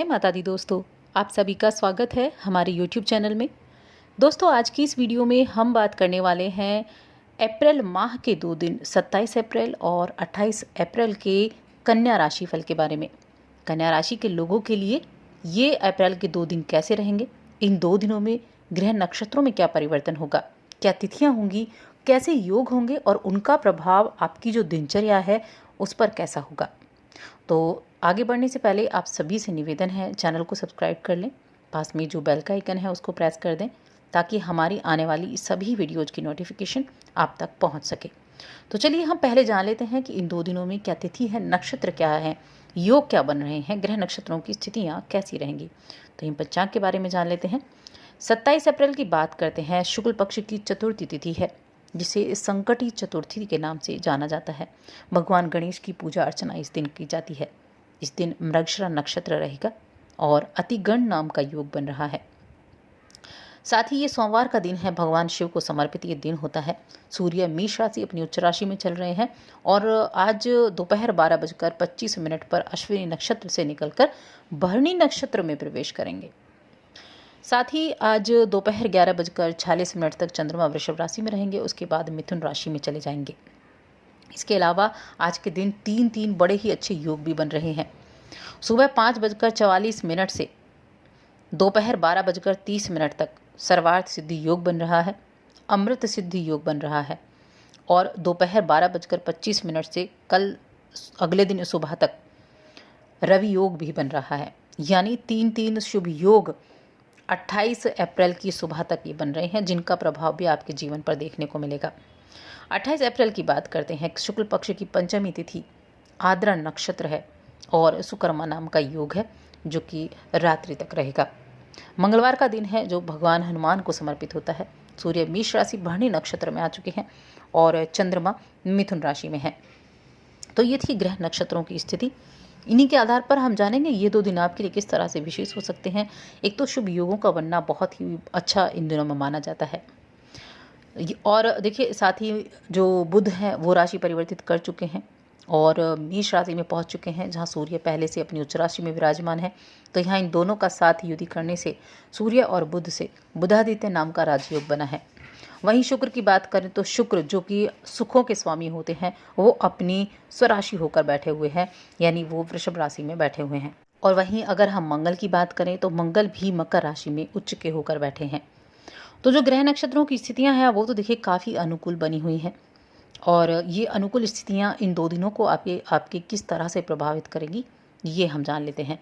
जय माता दी दोस्तों, आप सभी का स्वागत है हमारे YouTube चैनल में। दोस्तों, आज की इस वीडियो में हम बात करने वाले हैं अप्रैल माह के 2 दिन 27 अप्रैल और 28 अप्रैल के कन्या राशि फल के बारे में। कन्या राशि के लोगों के लिए ये अप्रैल के 2 दिन कैसे रहेंगे, इन 2 दिनों में ग्रह नक्षत्रों में क्या परिवर्तन होगा, क्या तिथियाँ होंगी, कैसे योग होंगे और उनका प्रभाव आपकी जो दिनचर्या है उस पर कैसा होगा। तो आगे बढ़ने से पहले आप सभी से निवेदन है, चैनल को सब्सक्राइब कर लें, पास में जो बेल का आइकन है उसको प्रेस कर दें ताकि हमारी आने वाली सभी वीडियोज़ की नोटिफिकेशन आप तक पहुंच सके। तो चलिए हम पहले जान लेते हैं कि इन 2 दिनों में क्या तिथि है, नक्षत्र क्या है, योग क्या बन रहे हैं, ग्रह नक्षत्रों की स्थितियाँ कैसी रहेंगी। तो इन पंचांग के बारे में जान लेते हैं। 27 अप्रैल की बात करते हैं। शुक्ल पक्ष की चतुर्थी तिथि है जिसे संकटी चतुर्थी के नाम से जाना जाता है। भगवान गणेश की पूजा अर्चना इस दिन की जाती है। इस दिन मृगशिरा नक्षत्र रहेगा और अतिगण नाम का योग बन रहा है। साथ ही ये सोमवार का दिन है, भगवान शिव को समर्पित ये दिन होता है। सूर्य मेष राशि अपनी उच्च राशि में चल रहे हैं और आज दोपहर 12:25 पर अश्विनी नक्षत्र से निकलकर भरणी नक्षत्र में प्रवेश करेंगे। साथ ही आज दोपहर 11:46 तक चंद्रमा वृषभ राशि में रहेंगे, उसके बाद मिथुन राशि में चले जाएंगे। इसके अलावा आज के दिन 3 बड़े ही अच्छे योग भी बन रहे हैं। सुबह 5:44 से दोपहर 12:30 तक सर्वार्थ सिद्धि योग बन रहा है, अमृत सिद्धि योग बन रहा है और दोपहर 12:25 से कल अगले दिन सुबह तक रवि योग भी बन रहा है। यानी 3 शुभ योग 28 अप्रैल की सुबह तक ये बन रहे हैं, जिनका प्रभाव भी आपके जीवन पर देखने को मिलेगा। 28 अप्रैल की बात करते हैं। शुक्ल पक्ष की पंचमी तिथि आद्रा नक्षत्र है और सुकर्मा नाम का योग है जो कि रात्रि तक रहेगा। मंगलवार का दिन है जो भगवान हनुमान को समर्पित होता है। सूर्य मेष राशि भरणी नक्षत्र में आ चुके हैं और चंद्रमा मिथुन राशि में है। तो ये थी ग्रह नक्षत्रों की स्थिति। इन्हीं के आधार पर हम जानेंगे ये 2 दिन आपके लिए किस तरह से विशेष हो सकते हैं। एक तो शुभ योगों का बनना बहुत ही अच्छा इन दिनों में माना जाता है और देखिए साथ ही जो बुध है वो राशि परिवर्तित कर चुके हैं और मेष राशि में पहुंच चुके हैं, जहां सूर्य पहले से अपनी उच्च राशि में विराजमान है। तो यहाँ इन दोनों का साथ युति करने से सूर्य और बुध से बुधादित्य नाम का राजयोग बना है। वहीं शुक्र की बात करें तो शुक्र जो कि सुखों के स्वामी होते हैं वो अपनी स्वराशि होकर बैठे हुए हैं, यानी वो वृषभ राशि में बैठे हुए हैं। और वहीं अगर हम मंगल की बात करें तो मंगल भी मकर राशि में उच्च के होकर बैठे हैं। तो जो ग्रह नक्षत्रों की स्थितियां हैं वो तो देखिए काफ़ी अनुकूल बनी हुई हैं और ये अनुकूल स्थितियां इन 2 दिनों को आपके किस तरह से प्रभावित करेंगी ये हम जान लेते हैं।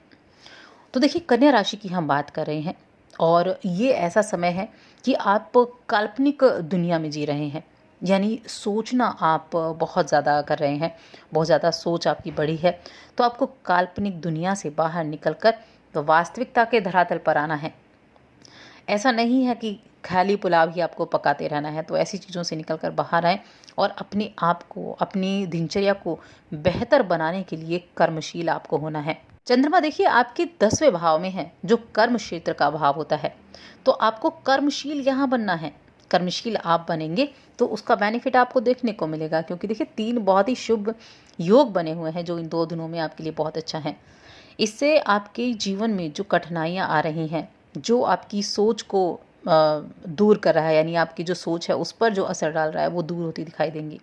तो देखिए कन्या राशि की हम बात कर रहे हैं और ये ऐसा समय है कि आप काल्पनिक दुनिया में जी रहे हैं, यानी सोचना आप बहुत ज़्यादा कर रहे हैं, बहुत ज़्यादा सोच आपकी बढ़ी है। तो आपको काल्पनिक दुनिया से बाहर निकलकर तो वास्तविकता के धरातल पर आना है। ऐसा नहीं है कि खाली पुलाव ही आपको पकाते रहना है, तो ऐसी चीज़ों से निकलकर बाहर आएँ और अपने आप को, अपनी दिनचर्या को बेहतर बनाने के लिए कर्मशील आपको होना है। चंद्रमा देखिए आपके 10वें भाव में है जो कर्म क्षेत्र का भाव होता है, तो आपको कर्मशील यहाँ बनना है। कर्मशील आप बनेंगे तो उसका बेनिफिट आपको देखने को मिलेगा, क्योंकि देखिए 3 बहुत ही शुभ योग बने हुए हैं जो इन 2 दिनों में आपके लिए बहुत अच्छा है। इससे आपके जीवन में जो कठिनाइयाँ आ रही हैं, जो आपकी सोच को दूर कर रहा है, यानी आपकी जो सोच है उस पर जो असर डाल रहा है वो दूर होती दिखाई देंगी।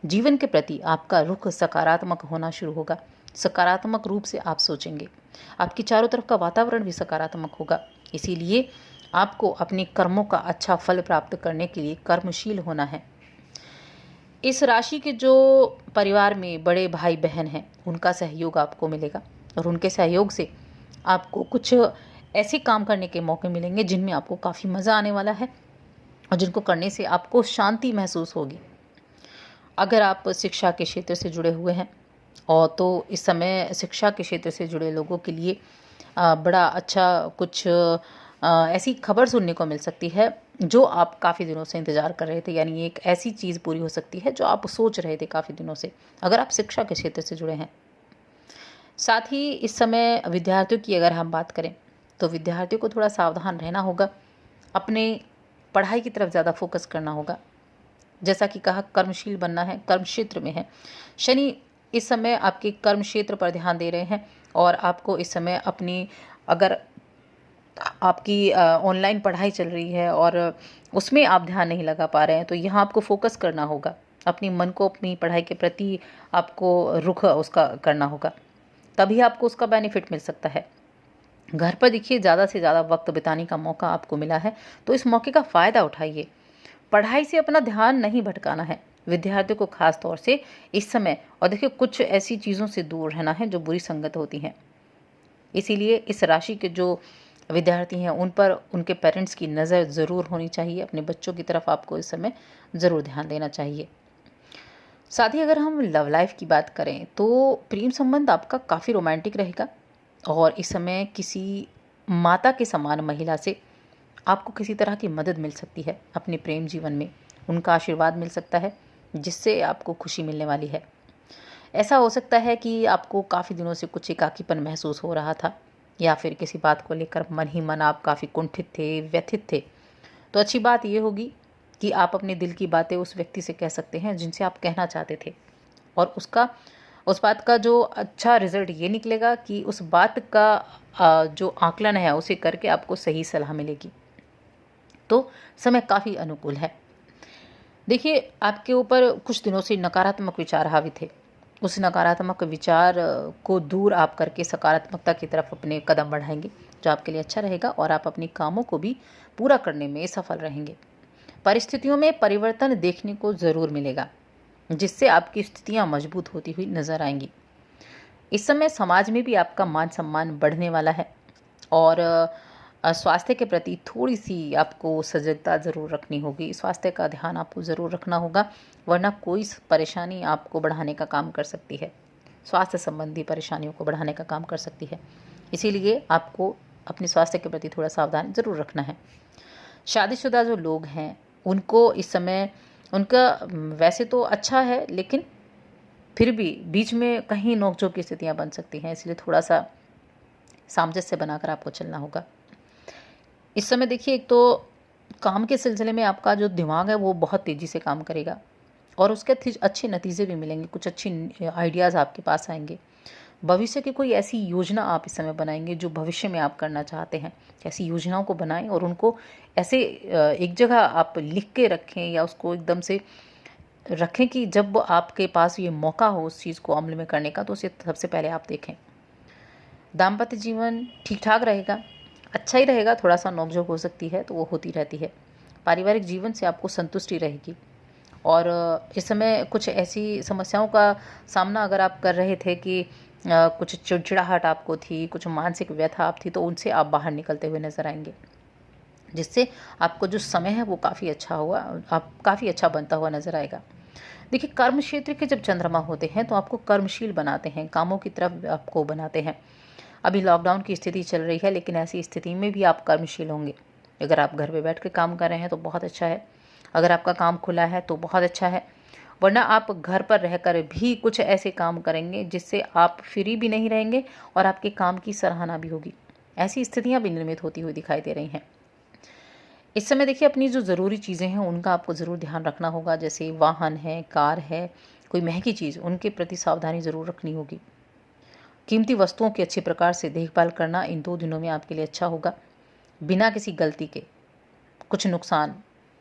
जीवन के प्रति आपका रुख सकारात्मक होना शुरू होगा, सकारात्मक रूप से आप सोचेंगे, आपके चारों तरफ का वातावरण भी सकारात्मक होगा। इसीलिए आपको अपने कर्मों का अच्छा फल प्राप्त करने के लिए कर्मशील होना है। इस राशि के जो परिवार में बड़े भाई बहन हैं उनका सहयोग आपको मिलेगा और उनके सहयोग से आपको कुछ ऐसे काम करने के मौके मिलेंगे जिनमें आपको काफ़ी मज़ा आने वाला है और जिनको करने से आपको शांति महसूस होगी। अगर आप शिक्षा के क्षेत्र से जुड़े हुए हैं और तो इस समय शिक्षा के क्षेत्र से जुड़े लोगों के लिए बड़ा अच्छा कुछ ऐसी खबर सुनने को मिल सकती है जो आप काफ़ी दिनों से इंतज़ार कर रहे थे, यानी एक ऐसी चीज़ पूरी हो सकती है जो आप सोच रहे थे काफ़ी दिनों से, अगर आप शिक्षा के क्षेत्र से जुड़े हैं। साथ ही इस समय विद्यार्थियों की अगर हम बात करें तो विद्यार्थियों को थोड़ा सावधान रहना होगा, अपने पढ़ाई की तरफ ज़्यादा फोकस करना होगा। जैसा कि कहा कर्मशील बनना है, कर्म क्षेत्र में है। शनि इस समय आपके कर्म क्षेत्र पर ध्यान दे रहे हैं और आपको इस समय अपनी, अगर आपकी ऑनलाइन पढ़ाई चल रही है और उसमें आप ध्यान नहीं लगा पा रहे हैं, तो यहाँ आपको फोकस करना होगा। अपनी मन को अपनी पढ़ाई के प्रति आपको रुख उसका करना होगा, तभी आपको उसका बेनिफिट मिल सकता है। घर पर देखिए ज़्यादा से ज़्यादा वक्त बिताने का मौका आपको मिला है, तो इस मौके का फ़ायदा उठाइए। पढ़ाई से अपना ध्यान नहीं भटकाना है विद्यार्थियों को, खास तौर से इस समय। और देखिए कुछ ऐसी चीज़ों से दूर रहना है जो बुरी संगत होती हैं। इसीलिए इस राशि के जो विद्यार्थी हैं उन पर उनके पेरेंट्स की नज़र ज़रूर होनी चाहिए। अपने बच्चों की तरफ आपको इस समय ज़रूर ध्यान देना चाहिए। साथ ही अगर हम लव लाइफ की बात करें तो प्रेम संबंध आपका काफ़ी रोमांटिक रहेगा, और इस समय किसी माता के समान महिला से आपको किसी तरह की मदद मिल सकती है अपने प्रेम जीवन में। उनका आशीर्वाद मिल सकता है जिससे आपको खुशी मिलने वाली है। ऐसा हो सकता है कि आपको काफ़ी दिनों से कुछ एकाकीपन महसूस हो रहा था, या फिर किसी बात को लेकर मन ही मन आप काफ़ी कुंठित थे, व्यथित थे। तो अच्छी बात ये होगी कि आप अपने दिल की बातें उस व्यक्ति से कह सकते हैं जिनसे आप कहना चाहते थे, और उस बात का जो अच्छा रिज़ल्ट ये निकलेगा कि उस बात का जो आकलन है उसे करके आपको सही सलाह मिलेगी। तो समय काफ़ी अनुकूल है। देखिए आपके ऊपर कुछ दिनों से नकारात्मक विचार हावी थे। उस नकारात्मक विचार को दूर आप करके सकारात्मकता की तरफ अपने कदम बढ़ाएंगे, जो आपके लिए अच्छा रहेगा, और आप अपने कामों को भी पूरा करने में सफल रहेंगे। परिस्थितियों में परिवर्तन देखने को ज़रूर मिलेगा, जिससे आपकी स्थितियाँ मजबूत होती हुई नजर आएंगी। इस समय समाज में भी आपका मान सम्मान बढ़ने वाला है, और स्वास्थ्य के प्रति थोड़ी सी आपको सजगता ज़रूर रखनी होगी। स्वास्थ्य का ध्यान आपको ज़रूर रखना होगा, वरना कोई परेशानी आपको बढ़ाने का काम कर सकती है। स्वास्थ्य संबंधी परेशानियों को बढ़ाने का काम कर सकती है। इसीलिए आपको अपने स्वास्थ्य के प्रति थोड़ा सावधान ज़रूर रखना है। शादीशुदा जो लोग हैं उनको इस समय, उनका वैसे तो अच्छा है, लेकिन फिर भी बीच में कहीं नोकझोंक की स्थितियाँ बन सकती हैं, इसलिए थोड़ा सा सामंजस्य बनाकर आपको चलना होगा। इस समय देखिए, एक तो काम के सिलसिले में आपका जो दिमाग है वो बहुत तेज़ी से काम करेगा, और उसके अच्छे नतीजे भी मिलेंगे। कुछ अच्छी आइडियाज़ आपके पास आएंगे। भविष्य की कोई ऐसी योजना आप इस समय बनाएंगे जो भविष्य में आप करना चाहते हैं। ऐसी योजनाओं को बनाएं और उनको ऐसे एक जगह आप लिख के रखें, या उसको एकदम से रखें कि जब आपके पास ये मौका हो उस चीज़ को अमल में करने का, तो उसे सबसे पहले आप देखें। दाम्पत्य जीवन ठीक ठाक रहेगा, अच्छा ही रहेगा। थोड़ा सा नोकझोंक हो सकती है, तो वो होती रहती है। पारिवारिक जीवन से आपको संतुष्टि रहेगी, और इस समय कुछ ऐसी समस्याओं का सामना अगर आप कर रहे थे कि कुछ चिड़चिड़ाहट आपको थी, कुछ मानसिक व्यथा आप थी, तो उनसे आप बाहर निकलते हुए नजर आएंगे, जिससे आपको जो समय है वो काफ़ी अच्छा हुआ, आप काफ़ी अच्छा बनता हुआ नजर आएगा। देखिए कर्म क्षेत्र के जब चंद्रमा होते हैं तो आपको कर्मशील बनाते हैं, कामों की तरफ आपको बनाते हैं। अभी लॉकडाउन की स्थिति चल रही है, लेकिन ऐसी स्थिति में भी आप कर्मशील होंगे। अगर आप घर पे बैठ के काम कर रहे हैं तो बहुत अच्छा है, अगर आपका काम खुला है तो बहुत अच्छा है, वरना आप घर पर रहकर भी कुछ ऐसे काम करेंगे जिससे आप फ्री भी नहीं रहेंगे और आपके काम की सराहना भी होगी। ऐसी स्थितियाँ भी निर्मित होती हुई दिखाई दे रही हैं। इस समय देखिए अपनी जो ज़रूरी चीज़ें हैं उनका आपको ज़रूर ध्यान रखना होगा, जैसे वाहन है, कार है, कोई महंगी चीज़, उनके प्रति सावधानी ज़रूर रखनी होगी। कीमती वस्तुओं की अच्छे प्रकार से देखभाल करना इन 2 दिनों में आपके लिए अच्छा होगा। बिना किसी गलती के कुछ नुकसान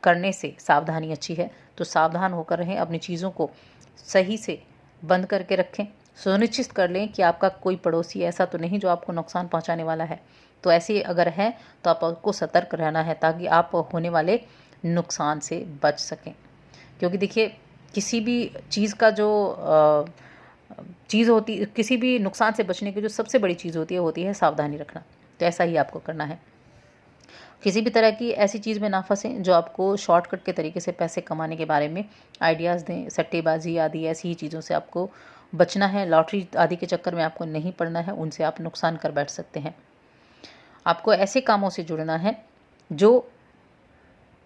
करने से सावधानी अच्छी है, तो सावधान होकर रहें। अपनी चीज़ों को सही से बंद करके रखें। सुनिश्चित कर लें कि आपका कोई पड़ोसी ऐसा तो नहीं जो आपको नुकसान पहुंचाने वाला है। तो ऐसे अगर है तो आपको सतर्क रहना है, ताकि आप होने वाले नुकसान से बच सकें। क्योंकि देखिए किसी भी चीज़ का जो चीज़ होती, किसी भी नुकसान से बचने की जो सबसे बड़ी चीज़ होती है सावधानी रखना। तो ऐसा ही आपको करना है। किसी भी तरह की ऐसी चीज़ में ना फंसें जो आपको शॉर्टकट के तरीके से पैसे कमाने के बारे में आइडियाज़ दें। सट्टेबाजी आदि ऐसी ही चीज़ों से आपको बचना है। लॉटरी आदि के चक्कर में आपको नहीं पड़ना है, उनसे आप नुकसान कर बैठ सकते हैं। आपको ऐसे कामों से जुड़ना है जो,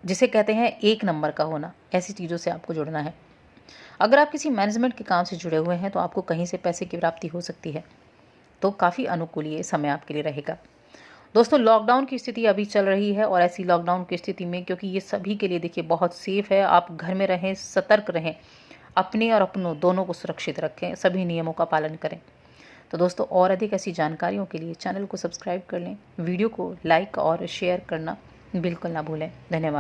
जिसे कहते हैं एक नंबर का होना, ऐसी चीज़ों से आपको जुड़ना है। अगर आप किसी मैनेजमेंट के काम से जुड़े हुए हैं तो आपको कहीं से पैसे की प्राप्ति हो सकती है, तो काफ़ी अनुकूल ये समय आपके लिए रहेगा। दोस्तों लॉकडाउन की स्थिति अभी चल रही है, और ऐसी लॉकडाउन की स्थिति में, क्योंकि ये सभी के लिए देखिए बहुत सेफ है, आप घर में रहें, सतर्क रहें, अपने और अपनों दोनों को सुरक्षित रखें, सभी नियमों का पालन करें। तो दोस्तों और अधिक ऐसी जानकारियों के लिए चैनल को सब्सक्राइब कर लें, वीडियो को लाइक और शेयर करना बिल्कुल ना भूलें। धन्यवाद।